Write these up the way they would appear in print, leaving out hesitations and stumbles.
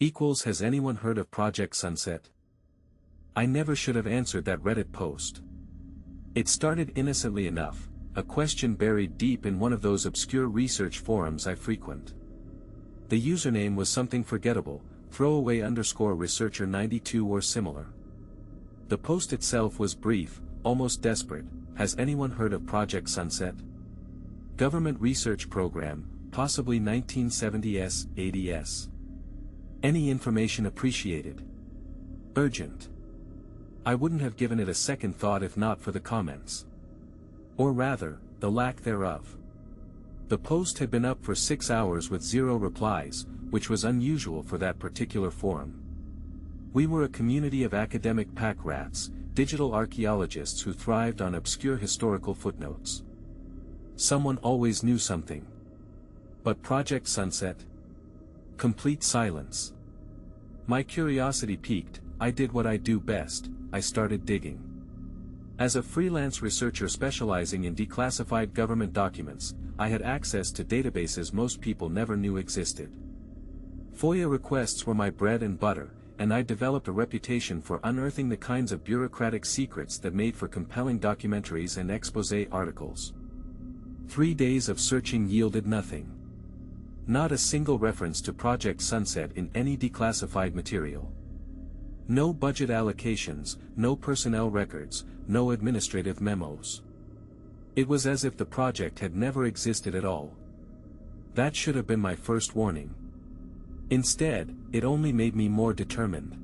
Equals, has anyone heard of Project Sunset? I never should have answered that Reddit post. It started innocently enough, a question buried deep in one of those obscure research forums I frequent. The username was something forgettable, throwaway_researcher92 or similar. The post itself was brief, almost desperate. Has anyone heard of Project Sunset? Government research program, possibly 1970s, 80s. Any information appreciated. Urgent. I wouldn't have given it a second thought if not for the comments. Or rather, the lack thereof. The post had been up for 6 hours with 0 replies, which was unusual for that particular forum. We were a community of academic pack rats, digital archaeologists who thrived on obscure historical footnotes. Someone always knew something. But Project Sunset? Complete silence. My curiosity piqued. I did what I do best, I started digging. As a freelance researcher specializing in declassified government documents, I had access to databases most people never knew existed. FOIA requests were my bread and butter, and I developed a reputation for unearthing the kinds of bureaucratic secrets that made for compelling documentaries and exposé articles. 3 days of searching yielded nothing. Not a single reference to Project Sunset in any declassified material. No budget allocations, no personnel records, no administrative memos. It was as if the project had never existed at all. That should have been my first warning. Instead, it only made me more determined.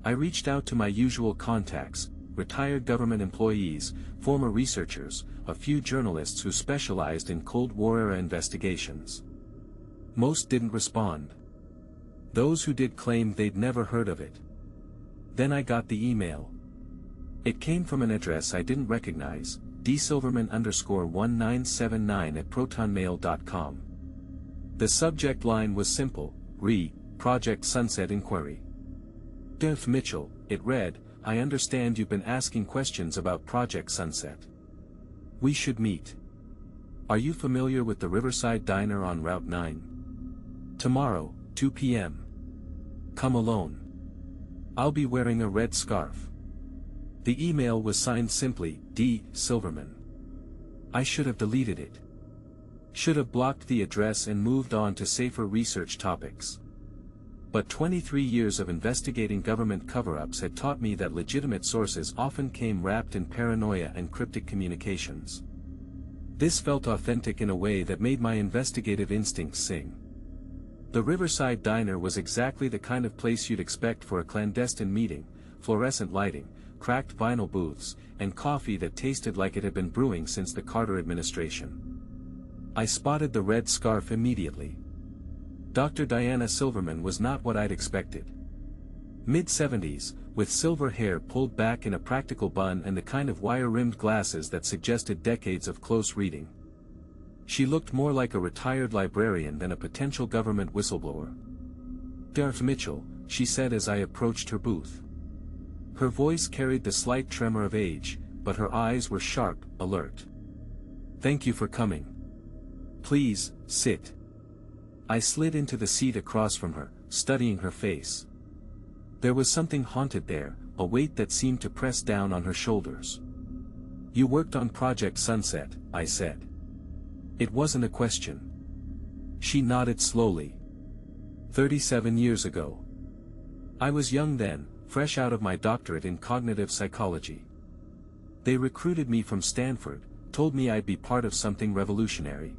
I reached out to my usual contacts, retired government employees, former researchers, a few journalists who specialized in Cold War-era investigations. Most didn't respond. Those who did claimed they'd never heard of it. Then I got the email. It came from an address I didn't recognize, dsilverman_1979@protonmail.com. The subject line was simple, Project Sunset Inquiry. Dear Mitchell, it read, I understand you've been asking questions about Project Sunset. We should meet. Are you familiar with the Riverside Diner on Route 9? Tomorrow, 2 p.m. Come alone. I'll be wearing a red scarf. The email was signed simply, D. Silverman. I should have deleted it. Should have blocked the address and moved on to safer research topics. But 23 years of investigating government cover-ups had taught me that legitimate sources often came wrapped in paranoia and cryptic communications. This felt authentic in a way that made my investigative instincts sing. The Riverside Diner was exactly the kind of place you'd expect for a clandestine meeting, fluorescent lighting, cracked vinyl booths, and coffee that tasted like it had been brewing since the Carter administration. I spotted the red scarf immediately. Dr. Diana Silverman was not what I'd expected. Mid-70s, with silver hair pulled back in a practical bun and the kind of wire-rimmed glasses that suggested decades of close reading. She looked more like a retired librarian than a potential government whistleblower. Darth Mitchell, she said as I approached her booth. Her voice carried the slight tremor of age, but her eyes were sharp, alert. Thank you for coming. Please, sit. I slid into the seat across from her, studying her face. There was something haunted there, a weight that seemed to press down on her shoulders. You worked on Project Sunset, I said. It wasn't a question. She nodded slowly. 37 years ago. I was young then, fresh out of my doctorate in cognitive psychology. They recruited me from Stanford, told me I'd be part of something revolutionary.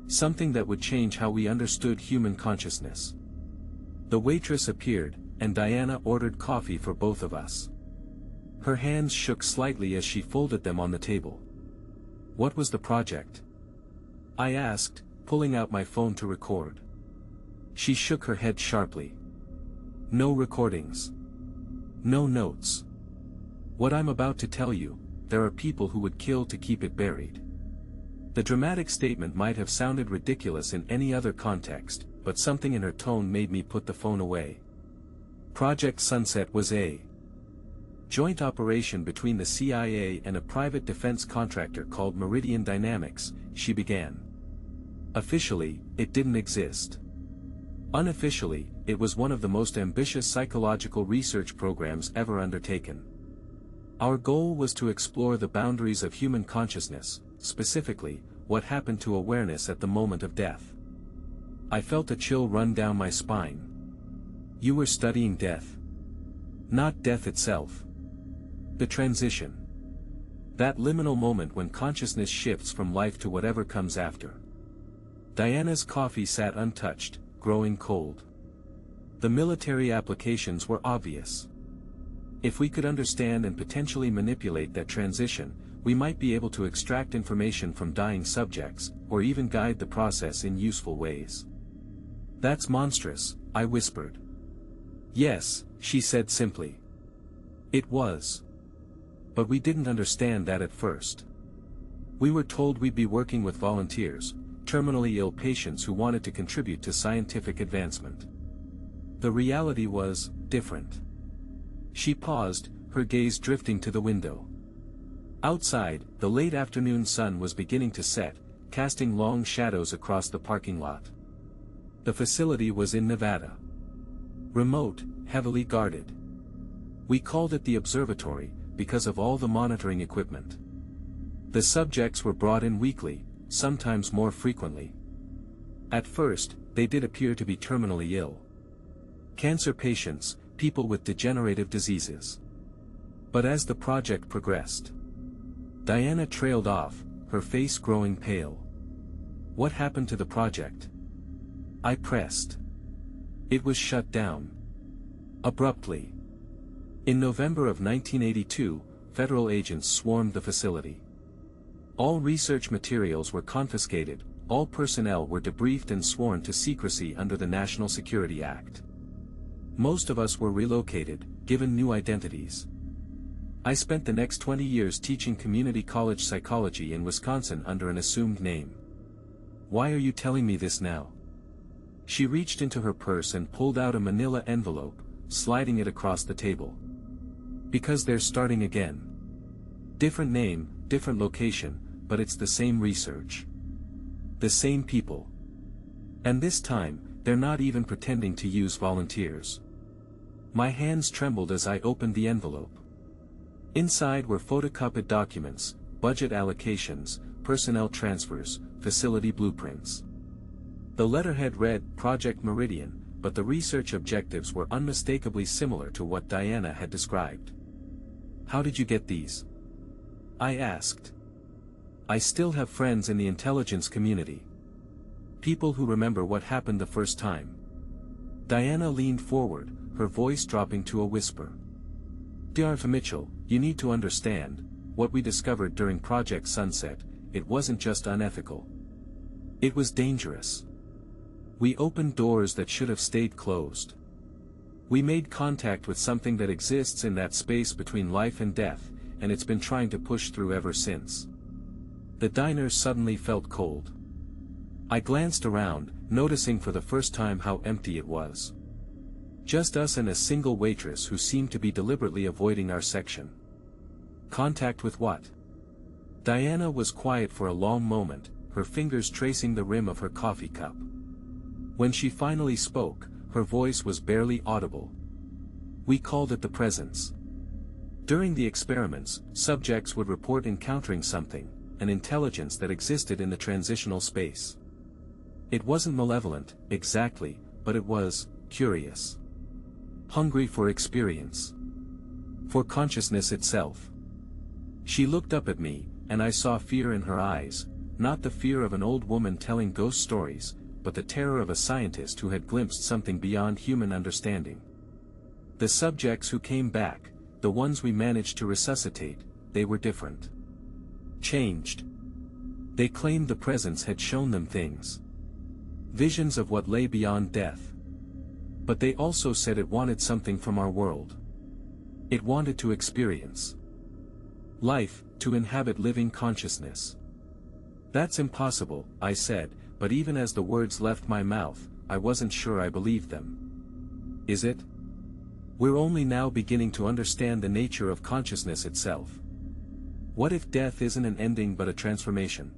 Something that would change how we understood human consciousness. The waitress appeared, and Diana ordered coffee for both of us. Her hands shook slightly as she folded them on the table. What was the project? I asked, pulling out my phone to record. She shook her head sharply. No recordings. No notes. What I'm about to tell you, there are people who would kill to keep it buried. The dramatic statement might have sounded ridiculous in any other context, but something in her tone made me put the phone away. Project Sunset was a joint operation between the CIA and a private defense contractor called Meridian Dynamics, she began. Officially, it didn't exist. Unofficially, it was one of the most ambitious psychological research programs ever undertaken. Our goal was to explore the boundaries of human consciousness, specifically, what happened to awareness at the moment of death. I felt a chill run down my spine. You were studying death. Not death itself. The transition. That liminal moment when consciousness shifts from life to whatever comes after. Diana's coffee sat untouched, growing cold. The military applications were obvious. If we could understand and potentially manipulate that transition, we might be able to extract information from dying subjects, or even guide the process in useful ways. That's monstrous, I whispered. Yes, she said simply. It was. But we didn't understand that at first. We were told we'd be working with volunteers, terminally ill patients who wanted to contribute to scientific advancement. The reality was different. She paused, her gaze drifting to the window. Outside, the late afternoon sun was beginning to set, casting long shadows across the parking lot. The facility was in Nevada. Remote, heavily guarded. We called it the observatory, because of all the monitoring equipment. The subjects were brought in weekly, sometimes more frequently. At first, they did appear to be terminally ill. Cancer patients, people with degenerative diseases. But as the project progressed, Diana trailed off, her face growing pale. What happened to the project? I pressed. It was shut down. Abruptly. In November of 1982, federal agents swarmed the facility. All research materials were confiscated, all personnel were debriefed and sworn to secrecy under the National Security Act. Most of us were relocated, given new identities. I spent the next 20 years teaching community college psychology in Wisconsin under an assumed name. Why are you telling me this now? She reached into her purse and pulled out a manila envelope, sliding it across the table. Because they're starting again. Different name, different location, but it's the same research. The same people. And this time, they're not even pretending to use volunteers. My hands trembled as I opened the envelope. Inside were photocopied documents, budget allocations, personnel transfers, facility blueprints. The letterhead read Project Meridian, but the research objectives were unmistakably similar to what Diana had described. How did you get these? I asked. I still have friends in the intelligence community. People who remember what happened the first time. Diana leaned forward, her voice dropping to a whisper. Dear Mitchell, you need to understand, what we discovered during Project Sunset, it wasn't just unethical. It was dangerous. We opened doors that should have stayed closed. We made contact with something that exists in that space between life and death, and it's been trying to push through ever since. The diner suddenly felt cold. I glanced around, noticing for the first time how empty it was. Just us and a single waitress who seemed to be deliberately avoiding our section. Contact with what? Diana was quiet for a long moment, her fingers tracing the rim of her coffee cup. When she finally spoke, her voice was barely audible. We called it the presence. During the experiments, subjects would report encountering something, an intelligence that existed in the transitional space. It wasn't malevolent, exactly, but it was curious. Hungry for experience. For consciousness itself. She looked up at me, and I saw fear in her eyes, not the fear of an old woman telling ghost stories, but the terror of a scientist who had glimpsed something beyond human understanding. The subjects who came back, the ones we managed to resuscitate, they were different. Changed. They claimed the presence had shown them things. Visions of what lay beyond death. But they also said it wanted something from our world. It wanted to experience life, to inhabit living consciousness. That's impossible, I said, but even as the words left my mouth, I wasn't sure I believed them. Is it? We're only now beginning to understand the nature of consciousness itself. What if death isn't an ending but a transformation?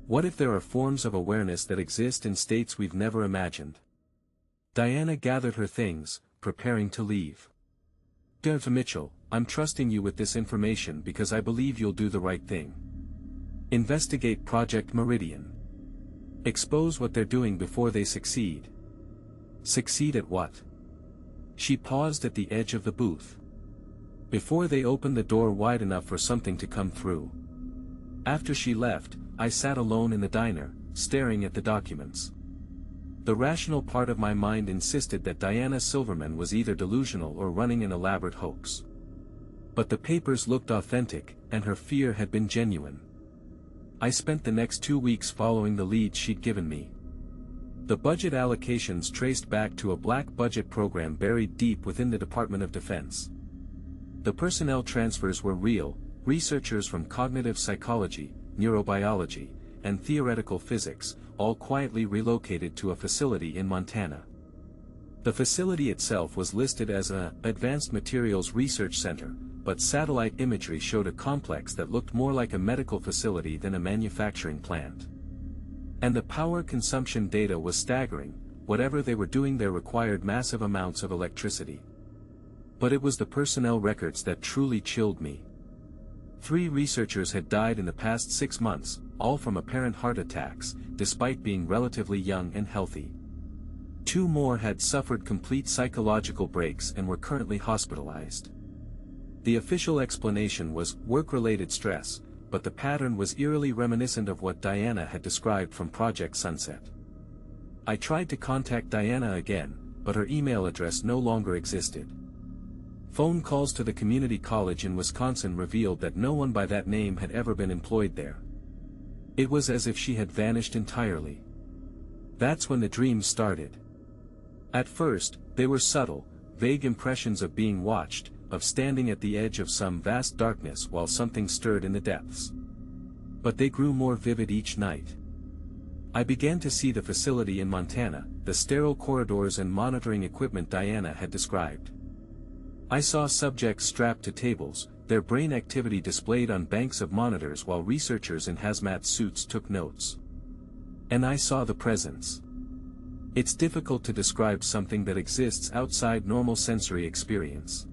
What if there are forms of awareness that exist in states we've never imagined? Diana gathered her things, preparing to leave. Dev Mitchell, I'm trusting you with this information because I believe you'll do the right thing. Investigate Project Meridian. Expose what they're doing before they succeed. Succeed at what? She paused at the edge of the booth. Before they opened the door wide enough for something to come through. After she left, I sat alone in the diner, staring at the documents. The rational part of my mind insisted that Diana Silverman was either delusional or running an elaborate hoax. But the papers looked authentic, and her fear had been genuine. I spent the next 2 weeks following the leads she'd given me. The budget allocations traced back to a black budget program buried deep within the Department of Defense. The personnel transfers were real, researchers from cognitive psychology, neurobiology, and theoretical physics, all quietly relocated to a facility in Montana. The facility itself was listed as an Advanced Materials Research Center, but satellite imagery showed a complex that looked more like a medical facility than a manufacturing plant. And the power consumption data was staggering. Whatever they were doing there required massive amounts of electricity. But it was the personnel records that truly chilled me. 3 researchers had died in the past 6 months, all from apparent heart attacks, despite being relatively young and healthy. 2 more had suffered complete psychological breaks and were currently hospitalized. The official explanation was work-related stress, but the pattern was eerily reminiscent of what Diana had described from Project Sunset. I tried to contact Diana again, but her email address no longer existed. Phone calls to the community college in Wisconsin revealed that no one by that name had ever been employed there. It was as if she had vanished entirely. That's when the dreams started. At first, they were subtle, vague impressions of being watched, of standing at the edge of some vast darkness while something stirred in the depths. But they grew more vivid each night. I began to see the facility in Montana, the sterile corridors and monitoring equipment Diana had described. I saw subjects strapped to tables, their brain activity displayed on banks of monitors while researchers in hazmat suits took notes. And I saw the presence. It's difficult to describe something that exists outside normal sensory experience.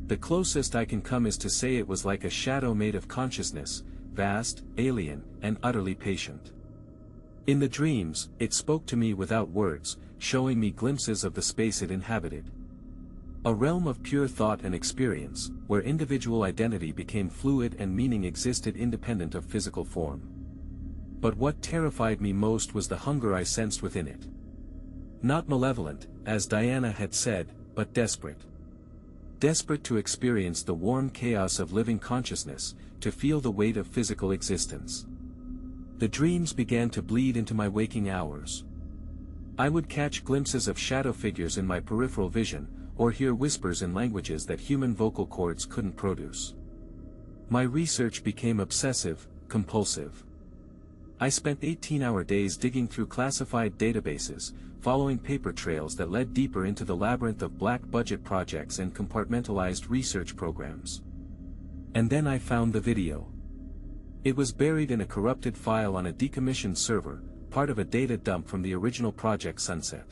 The closest I can come is to say it was like a shadow made of consciousness, vast, alien, and utterly patient. In the dreams, it spoke to me without words, showing me glimpses of the space it inhabited. A realm of pure thought and experience, where individual identity became fluid and meaning existed independent of physical form. But what terrified me most was the hunger I sensed within it. Not malevolent, as Diana had said, but desperate. Desperate to experience the warm chaos of living consciousness, to feel the weight of physical existence. The dreams began to bleed into my waking hours. I would catch glimpses of shadow figures in my peripheral vision, or hear whispers in languages that human vocal cords couldn't produce. My research became obsessive, compulsive. I spent 18-hour days digging through classified databases, following paper trails that led deeper into the labyrinth of black budget projects and compartmentalized research programs. And then I found the video. It was buried in a corrupted file on a decommissioned server, part of a data dump from the original Project Sunset.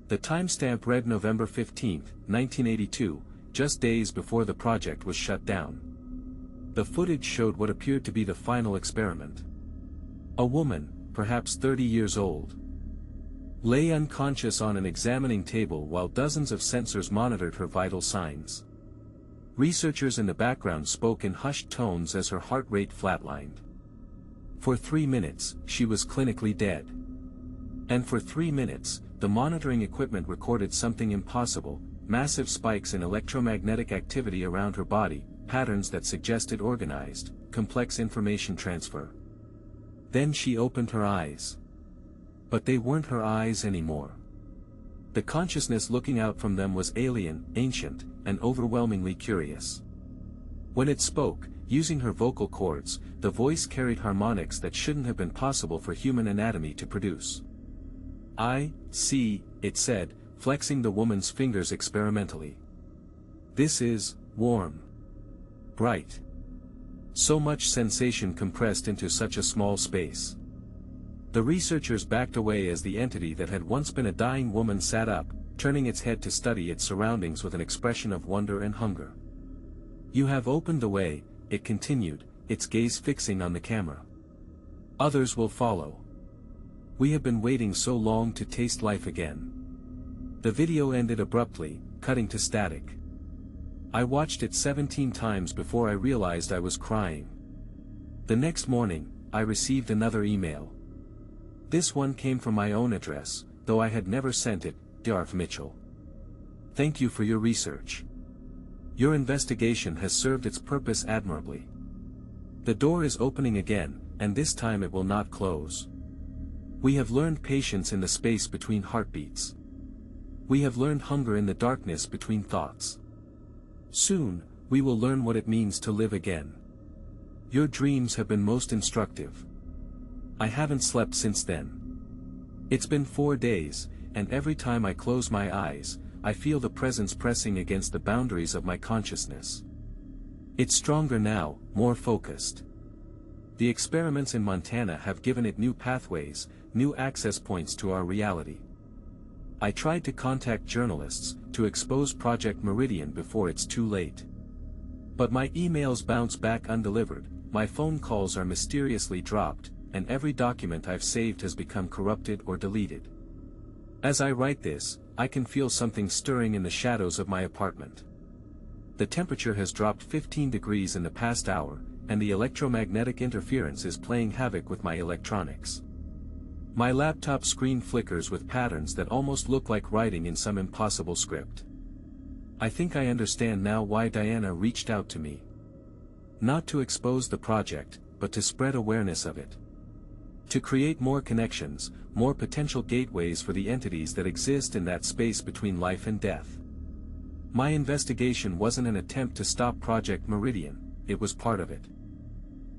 The timestamp read November 15, 1982, just days before the project was shut down. The footage showed what appeared to be the final experiment. A woman, perhaps 30 years old, lay unconscious on an examining table while dozens of sensors monitored her vital signs. Researchers in the background spoke in hushed tones as her heart rate flatlined. For 3 minutes, she was clinically dead. And for 3 minutes, the monitoring equipment recorded something impossible, massive spikes in electromagnetic activity around her body, patterns that suggested organized, complex information transfer. Then she opened her eyes. But they weren't her eyes anymore. The consciousness looking out from them was alien, ancient, and overwhelmingly curious. When it spoke, using her vocal cords, the voice carried harmonics that shouldn't have been possible for human anatomy to produce. "I see," it said, flexing the woman's fingers experimentally. "This is warm. Bright. So much sensation compressed into such a small space. The researchers backed away as the entity that had once been a dying woman sat up, turning its head to study its surroundings with an expression of wonder and hunger. "You have opened the way," it continued, its gaze fixing on the camera. "Others will follow. We have been waiting so long to taste life again." The video ended abruptly, cutting to static. I watched it 17 times before I realized I was crying. The next morning, I received another email. This one came from my own address, though I had never sent it. "Dear Mitchell. Thank you for your research. Your investigation has served its purpose admirably. The door is opening again, and this time it will not close. We have learned patience in the space between heartbeats. We have learned hunger in the darkness between thoughts. Soon, we will learn what it means to live again. Your dreams have been most instructive. I haven't slept since then. It's been 4 days, and every time I close my eyes, I feel the presence pressing against the boundaries of my consciousness. It's stronger now, more focused. The experiments in Montana have given it new pathways, new access points to our reality. I tried to contact journalists, to expose Project Meridian before it's too late. But my emails bounce back undelivered, my phone calls are mysteriously dropped, and every document I've saved has become corrupted or deleted. As I write this, I can feel something stirring in the shadows of my apartment. The temperature has dropped 15 degrees in the past hour, and the electromagnetic interference is playing havoc with my electronics. My laptop screen flickers with patterns that almost look like writing in some impossible script. I think I understand now why Diana reached out to me. Not to expose the project, but to spread awareness of it. To create more connections, more potential gateways for the entities that exist in that space between life and death. My investigation wasn't an attempt to stop Project Meridian, it was part of it.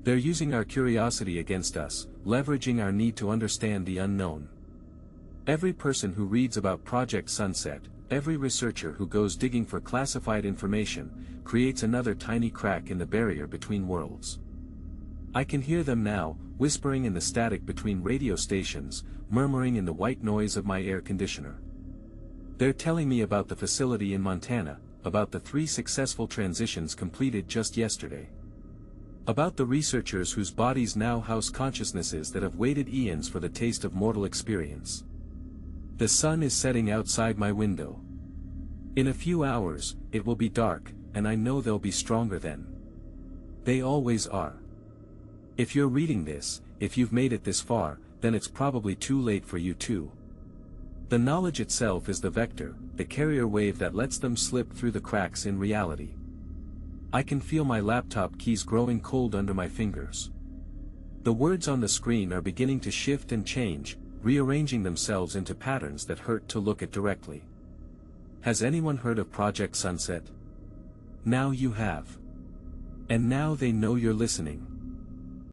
They're using our curiosity against us, leveraging our need to understand the unknown. Every person who reads about Project Sunset, every researcher who goes digging for classified information, creates another tiny crack in the barrier between worlds. I can hear them now, whispering in the static between radio stations, murmuring in the white noise of my air conditioner. They're telling me about the facility in Montana, about the 3 successful transitions completed just yesterday. About the researchers whose bodies now house consciousnesses that have waited eons for the taste of mortal experience. The sun is setting outside my window. In a few hours, it will be dark, and I know they'll be stronger then. They always are. If you're reading this, if you've made it this far, then it's probably too late for you too. The knowledge itself is the vector, the carrier wave that lets them slip through the cracks in reality. I can feel my laptop keys growing cold under my fingers. The words on the screen are beginning to shift and change, rearranging themselves into patterns that hurt to look at directly. Has anyone heard of Project Sunset? Now you have. And now they know you're listening.